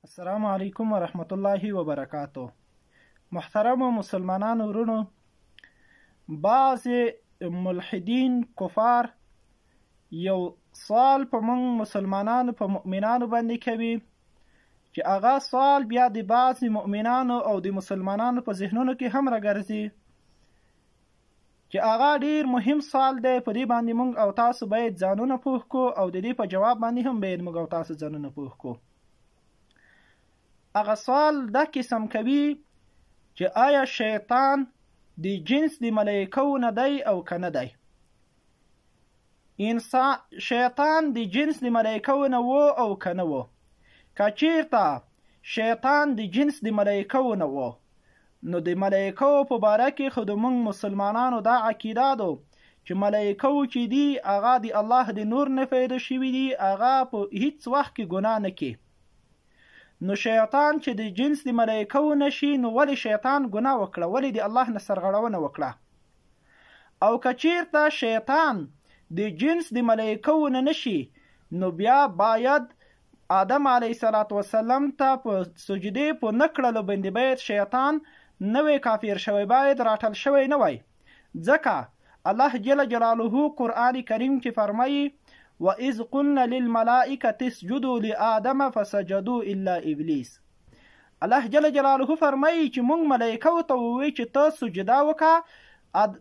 السلام علیکم ورحمت الله وبرکاتو. محترم مسلمانانو ورونو، بعض ملحدین کفار یو سوال په موږ مسلمانانو په مؤمنانو باندې کوي چې هغه سوال بیا د بعض مؤمنانو او د مسلمانانو په ذهنونو کې هم راګرځي چې هغه ډیر مهم سوال دی. په دې باندې موږ او تاسو باید ځانونه پوه کو او د دې په جواب باندې هم باید موږ او تاسو ځانونه پوه کو. هغه سوال دا قسم کوي چې آیا شیطان د جنس د ملائکو نه دی او که نه دی؟ شیطان د جنس د ملائکو نه و او که نه و؟ که چیرته شیطان د جنس د ملائکو نه و، نو د ملائکو په باره کې خو د موږ مسلمانانو دا عقیده ده چې ملائکو چې دي هغه د الله د نور نه پیدا شوي دي، هغه په هیڅ وخت کې ګناه نه کوي. نو شیطان چې د جنس د ملائکو نشي، نو ولې شیطان ګناه وکړه؟ ولې د الله نه سرغړونه وکړه؟ او که چیرته شیطان د جنس د ملائکو نه نشي، نو بیا باید آدم علیه السلام ته په سجدې په نه کړلو باندې باید شیطان نوی کافر شوی، باید راټل شوی نه وای. ځکه الله جل جلاله قرآن کریم کې فرمایي وَإِذْ قُلْنَا لِلْمَلَائِكَةِ اسْجُدُوا لِآدَمَ فَسَجَدُوا إِلَّا إِبْلِيسَ. الله جل جلاله فرمایي چې موږ ملائکو ته ووایو چې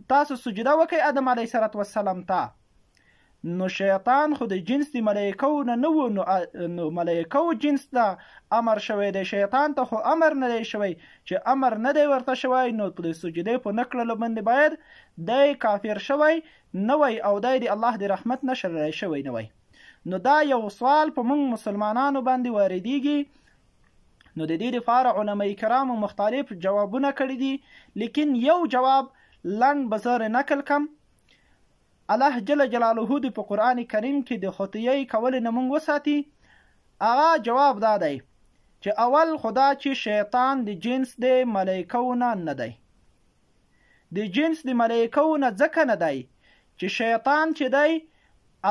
تاسو سجده وکئ آدم علیه السلام ته. نو شیطان خو د جنس د ملائکو نه و، نو ملائکو جنس ته امر شوی دی، شیطان ته خو امر نه دی شوی. چې امر نه دی ورته شوی، نو د سجدې په نه کړلو باندې باید دی کافر شوی نه وی او دی د الله د رحمت نه شړلی شوی نه وی. نو دا یو سوال په موږ مسلمانانو باندې واردېږي. نو د دې لپاره علما کرامو مختلف جوابونه کړي دي، لیکن یو جواب لنډ به زه نقل کم. الله جل جلاله د په قرآن کریم کې د خطیې کول نه موږ وساتي. هغه جواب دا دی چې اول خدا چې شیطان د جنس د ملائکو نه دی. د جنس د ملائکو نه ځکه نه دی چې شیطان چې دی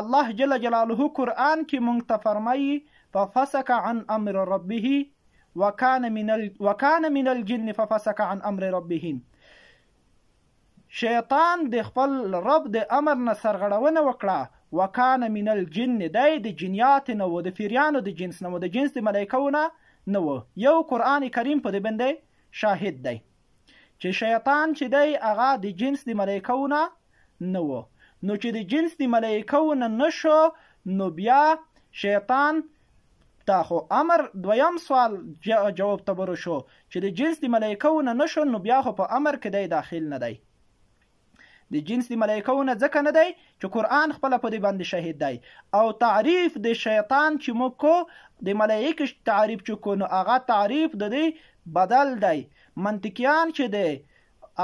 الله جل جلاله قرآن کې موږ ته فرمایي ففسق عن امر ربه وکان من الجن ففسق عن امر ربه. شیطان د خپل رب د امر نه سرغړونه وکړه، وکان من الجن دی د جنیات نه و، د فیریانو د جنس نه و، د جنس د ملائکو نه و. یو قرآن کریم په دې باندې شاهد دی چې شیطان چې دی هغه د جنس د ملائکو نه و. نو چې د جنس د ملائکو نه نشو، نو بیا شیطان تا خو امر دویم سوال جواب تبرو شو چې د جنس د ملائکو نه نشو، نو بیا خو په امر کې دی داخل نه دی. د جنس د ملائکو نه ځکه نه دی چې قرآن خپله په دې باندې شهید دی. او تعریف د شیطان چې موږ کو د ملائکو تعریف چې کو، نو هغه تعریف د دې بدل دی. منطقیان چې دی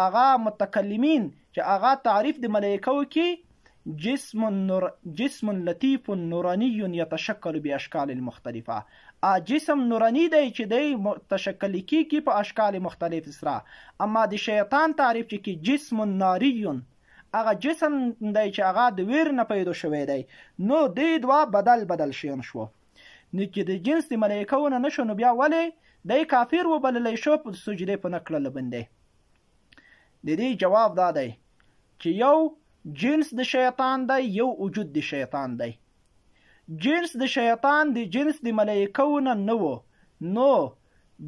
هغه متکلمین چې هغه تعریف د ملائکو کې جسم لطیف نورانی یتشکل باشکال مختلفه، جسم نورانی دی چې دی تشکل کیږي په اشکال مختلف سره. اما د شیطان تعریف چې کی جسم ناری، هغه جسم دی چې هغه د ویر نه پیدا شوی دی. نو دې دوا بدل شین شو. نو چې د جنس د ملائکو نه نشو، نو بیا ولې دی کافر وبللی شو په سجدې په نه کړلو باندې؟ د دې جواب دا دی چې یو جنس د شیطان دی، یو وجود د شیطان دی. جنس د شیطان د جنس د ملائکو نه و، نو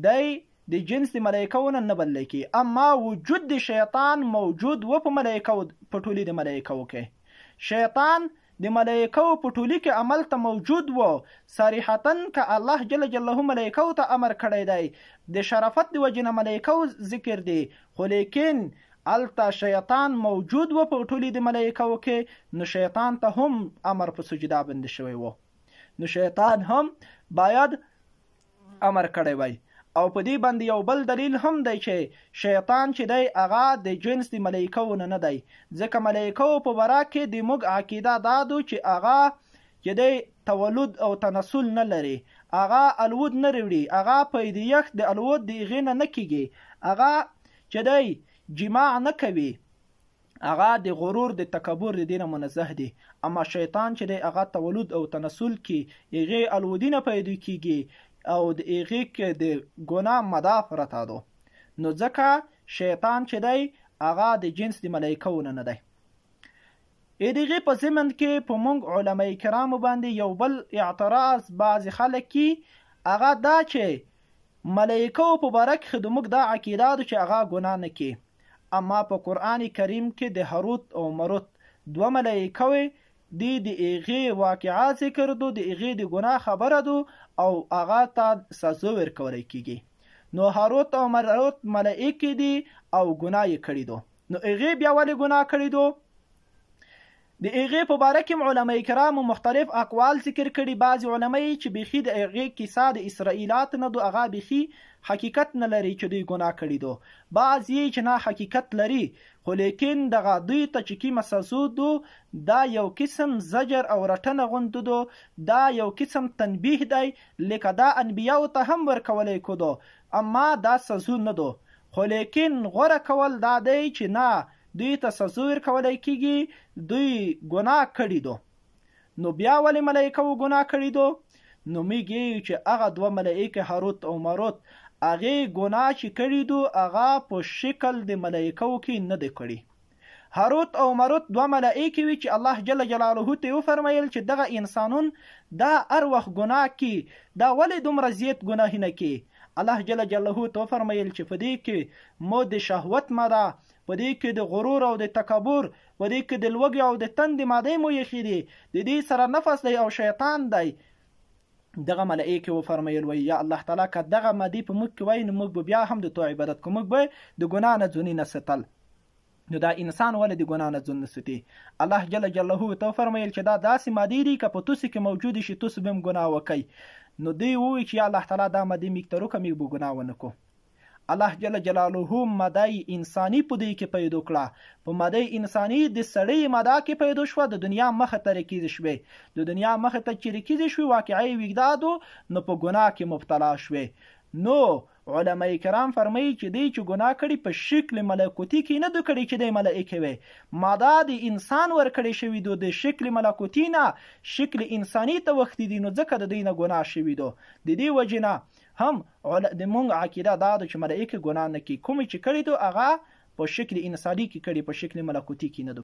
دی د جنس د ملائکو نه بللی کی. اما وجود د شیطان موجود و په ملائکو، په ټولي د ملائکو کې. شیطان د ملائکو په ټولي کې عمل ته موجود و، صریحتا که الله جل جلاله ملائکو ته امر کړی دی، د شرافت د وجې نه ملائکو ذکر دی، خو لیکن التا شیطان موجود و په ټولي د ملائکو کې. نو شیطان ته هم امر په سجده باندې شوی و، نو شیطان هم باید امر کړی وای. او په دې باندې یو بل دلیل هم دی چې شیطان چې دی هغه د جنس د ملائکو نه دی. ځکه ملائکو په باره کې د موږ عقیده دا ده چې هغه چې دی تولد او تناسل نه لري، هغه الود نه وړي، هغه پیدایښت د الود د هغې نه کیږي، هغه چې دی جماع نه کوي، هغه د غرور د تکبر د دینه منزه دی. اما شیطان چې دی هغه تولد او تناسل کې هغې الودینه پیدا کیږي، او د هغې کې د ګناه مداف رته دو. نو ځکه شیطان چې دی هغه د جنس د ملایکو نه دی. دغې په ضمن کې په موږ علما کرامو باندې یو بل اعتراض بعضې خلک کی هغه دا چې ملایکو په باره کې د موږ دا عقیده ده چې هغه ګناه نه کوي، اما په قرآن کریم کې د هاروت او ماروت دوه ملایکوې دی د هغې واقعا ذکر دو، د هغې د ګناه خبره دو او هغه ته سزا ورکولی کیږي. نو هاروت او ماروت ملائکې دي او ګناه یې کړی دو. نو هغې بیا ولې ګناه کړی دو؟ د هغې په باره کې علما کرامو مختلف اقوال ذکر کړي. بعضې علما چې بیخي د هغې کیسه د اسرائیلات نه دو، هغه بیخي حقیقت نه لري چې دوی ګناه کړي دو. بعضې چې نه حقیقت لري، خو لیکن دغه دوی ته چې کومه سزا دو دا یو قسم زجر او رټنه غوندې دو، دا یو قسم تنبیه دی، لکه دا انبیاو ته هم ورکولی کدو، اما دا سزا نه دو. خو لیکن غوره کول دا دی چې نه دوی ته سزا ورکولی کیږي، دوی ګناه کړي دو. نو بیا ولې ملایکو ګناه کړي دو؟ نو میږي چې هغه دوه ملایکې هاروت او ماروت هغې ګناه چې کړي دو هغه په شکل د ملایکو کې نه دی کړي. هاروت او ماروت دوه ملایکې وي چې الله جل جلاله ته وفرمایل چې دغه انسانون دا هر وخت ګناه کوي، دا ولې دومره زیات ګناه نه کوي؟ الله جل جلاله ته وفرمایل چې په دې کې مو د شهوت ماده، په دې کې د غرور او د تکبر، په دې کې د لوږې او د تندې مادې مو یخي دي، د دې سره نفس دی او شیطان دی. دغه ملائکه وفرمایل وی یا الله تعالی که دغه مادې په موږ کې وای نو موږ به بیا هم د تو عبادت کوو، موږ به د ګناه نه ځونی نه ستل. نو دا انسان ولې د ګناه نه ځون نه ستي؟ الله جل جلاله ته فرمایل چې دا داسې مادې دي که په توسې کې موجود شي توسې به هم ګناه وکړي. نو دوی ووایي چې یا الله تعالی دا مادې موږ ته روکه، موږ به ګناه ونه کړو. الله جل جلاله ماده انسانی په دې کې پیدا کړه، په ماده انسانی د سړی ماده کې پیدا شوه، د دنیا مخه ته رکیزې شوې، د دنیا مخه ته چې رکیزې شوې واقعي وګدادو نو په ګناه کې مبتلا شوې. نو علما کرام فرمایي چې دی چې ګناه کړي په شکل ملکوتی کې نه دو کړي چې دی ملائکه وي، ماده د انسان ور کړي شوی دو، د شکل ملکوتی نه شکل انسانی ته وخت دي، نو ځکه د دوی نه ګناه شوی دو. د دې وجې نه هم د مونږ عقیده دا ده چې ملائکه ګناه نه کوي، کوم چې کړي دو هغه په شکل انسانی کې کړي، په شکل ملکوتی کې نه دو.